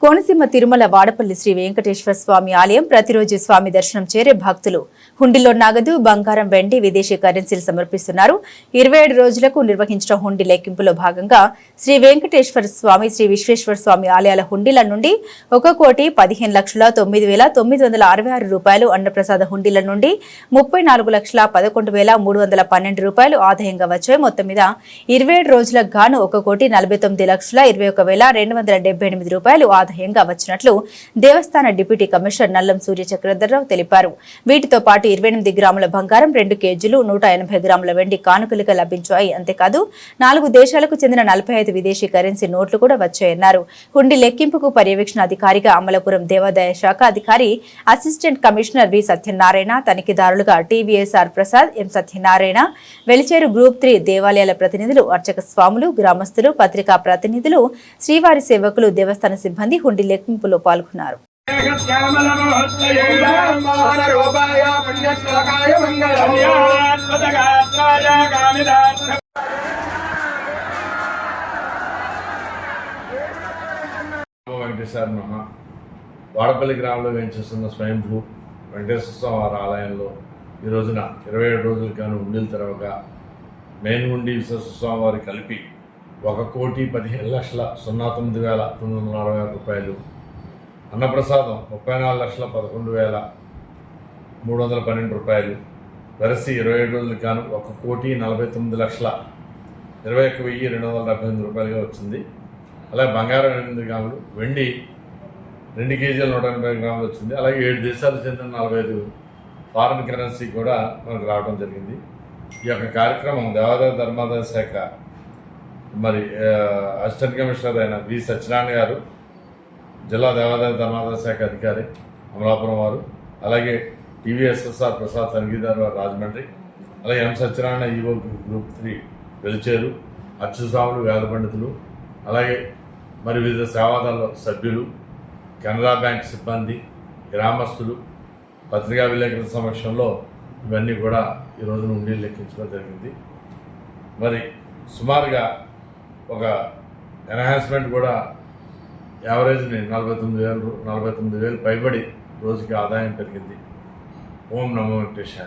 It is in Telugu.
కోనసీమ తిరుమల వాడపల్లి శ్రీ వెంకటేశ్వర స్వామి ఆలయం ప్రతిరోజు స్వామి దర్శనం చేరే భక్తులు హుండీలో నగదు, బంగారం, వెండి, విదేశీ కరెన్సీలు సమర్పిస్తున్నారు. 27 రోజులకు నిర్వహించిన హుండీ లెక్కింపులో భాగంగా శ్రీ వెంకటేశ్వర స్వామి, శ్రీ విశ్వేశ్వర స్వామి ఆలయాల హుండీల నుండి 1,15,15,966 రూపాయలు, అన్నప్రసాద హుండీల నుండి 34,11,312 రూపాయలు ఆదాయంగా వచ్చాయి. మొత్తం మీద 27 రోజులకు గాను 1,49,21,278 రూపాయలు ఆదాయంగా వచ్చినట్లు దేవస్థాన డిప్యూటీ కమిషనర్ నల్లం సూర్య చక్రధర్రావు తెలిపారు. వీటితో పాటు 28 గ్రాముల బంగారం, 2 కేజీలు, 180 గ్రాముల వెండి కానుకలుగా లభించాయి. అంతేకాదు 4 దేశాలకు చెందిన 45 విదేశీ కరెన్సీ నోట్లు కూడా వచ్చాయన్నారు. హుండీ లెక్కింపుకు పర్యవేక్షణ అధికారిగా అమలాపురం దేవాదాయ శాఖ అధికారి అసిస్టెంట్ కమిషనర్ వి సత్యనారాయణ, తనిఖీదారులుగా TVSR Prasad, M Satyanarayana, Velicheru group 3 దేవాలయాల ప్రతినిధులు, అర్చక స్వాములు, గ్రామస్తులు, పత్రికా ప్రతినిధులు, శ్రీవారి సేవకులు, దేవస్థాన సిబ్బంది హుండీ లెక్కింపులో పాల్గొన్నారు. వెంకటేశ్వర మహా వాడపల్లి గ్రామంలో వేయించేస్తున్న స్వయంభూ వెంకటేశ్వర స్వామి ఆలయంలో ఈ రోజున 27 రోజులకు గాను హుండీలు తెరవగా మెయిన్ హుండీ విశ్వేశ్వర స్వామి వారి కలిపి 1,15,09,960 రూపాయలు, అన్నప్రసాదం 34,11,312 రూపాయలు, వెరసి 27 రోజులకు గాను 1,49,21,278 రూపాయలుగా వచ్చింది. అలాగే బంగారం 8 గ్రాములు, వెండి 2 కేజీలు 180 గ్రాములు వచ్చింది. అలాగే 7 దేశాలకు చెందిన 45 ఫారిన్ కరెన్సీ కూడా మనకు రావడం జరిగింది. ఈ యొక్క కార్యక్రమం దేవాదాయ ధర్మాదాయ శాఖ మరి అసిస్టెంట్ కమిషనర్ అయిన వి సత్యనారాయణ గారు, జిల్లా దేవాదాయ ధర్మాదాయ శాఖ అధికారి అమలాపురం వారు, అలాగే టీవీఎస్ఎస్ఆర్ ప్రసాద్, తనిఖీదారు వారు రాజమండ్రి, అలాగే ఎం సత్యనారాయణ ఈవో గ్రూప్ 3 వెలిచేరు, అచ్యుస్వాములు, వేద పండితులు, అలాగే మరి వివిధ సేవాదాల సభ్యులు, కెనరా బ్యాంక్ సిబ్బంది, గ్రామస్తులు, పత్రికా విలేకరుల సమక్షంలో ఇవన్నీ కూడా ఈ రోజున హుండీలు లెక్కించడం జరిగింది. మరి సుమారుగా ఒక ఎన్హాన్స్మెంట్ కూడా యావరేజ్ని 49,000 పైబడి రోజుకి ఆదాయం పెరిగింది. ఓం నమో వెంకటేశాయ.